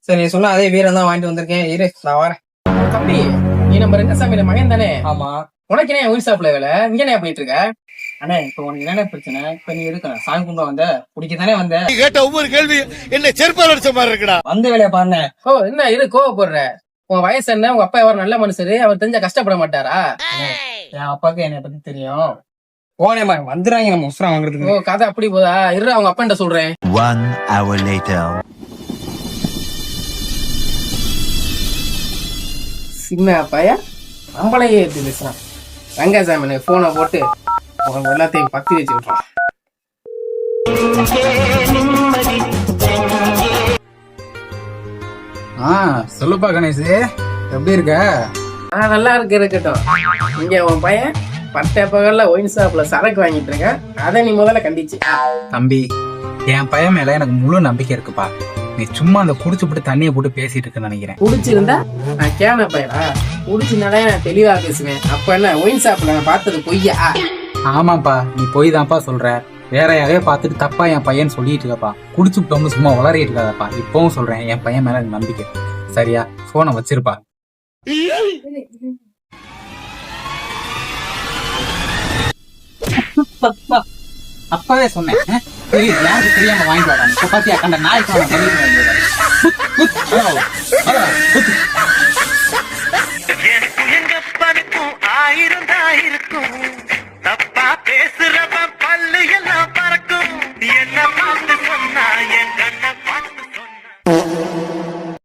சரி, நீ சொன்ன அதே வீரம் தான் வாங்கிட்டு வந்திருக்கேன். இரு, நான் வரேன். தம்பி, நீ நம்ம ரங்கசாமியோட மகன் தானே? ஆமா. உனக்கு என்ன ஒயின் ஷாப்ல வேலை? இங்க என்ன பண்ணிட்டு இருக்க? அண்ணே, இப்ப உனக்கு என்ன பிரச்சனை? இப்ப நீ இருக்கணும் சாமி கும்பிட வந்த, குடிக்கத்தானே வந்த? நீ கேட்ட ஒவ்வொரு கேள்வி என்ன செருப்பால் அடிச்ச மாதிரி இருக்குடா. வந்த வேலையை பாருங்க. ஓ, என்ன இரு, கோவப்படுற? உன் வயசு என்ன? உங்க அப்பா எவ்வளவு நல்ல மனுஷரு, அவர் தெரிஞ்சா கஷ்டப்பட மாட்டாரா? என் அப்பாவுக்கு என்னை பத்தி தெரியும். போனேமா, வந்துடுறாங்க நம்ம உசுரம் வாங்குறதுக்கு. ஓ, கதை அப்படி போதா? இரு, அவங்க அப்பா சொல்றேன். 1 hour later. சின்ன பைய நம்மளையே எப்படி பேசுறான்? ரங்கசாமி போனை போட்டு அவங்க எல்லாத்தையும் பத்தி வச்சு விட்டுறான். சொல்லுப்பா கணேஷ், எப்படி இருக்க? நல்லா இருக்கட்டும். இங்க உன் பையன் பட்ட பகல்ல ஒயின் ஷாப்ல சரக்கு வாங்கிட்டு இருக்க, அதை நீ முதல்ல கண்டிச்சு. தம்பி, என் பையன் மேல எனக்கு முழு நம்பிக்கை இருக்குப்பா. நீ சும்மா அந்த குடிச்சு போட்டு தண்ணியை போட்டு பேசிட்டு இருக்குன்னு நினைக்கிறேன். குடிச்சிருந்தா நான் கேன பையனா? குடிச்சுனாலே நான் தெளிவா பேசுவேன். அப்ப என்ன ஒயின் ஷாப்ல நான் பார்த்தது பொய்யா? ஆமாப்பா, நீ போய் தான்ப்பா சொல்ற. வேற யாரையோ பார்த்துட்டு தப்பா என் பையன் சொல்லிட்டு இருக்கப்பா. குடிச்சு விட்டோம்னு சும்மா உளறிட்டு இருக்காதப்பா. இப்பவும் சொல்றேன், என் பையன் மேல எனக்கு நம்பிக்கை. சரியா? போனை வச்சிருப்பா. அப்பவே சொன்னேன், யாருக்கு தெரியாம வாங்கிட்டு வராங்க. இப்ப பாத்தியா, கண்ட நாய்க்கு எனக்கு எங்க படுக்கும் 1000 தான் இருக்கும்.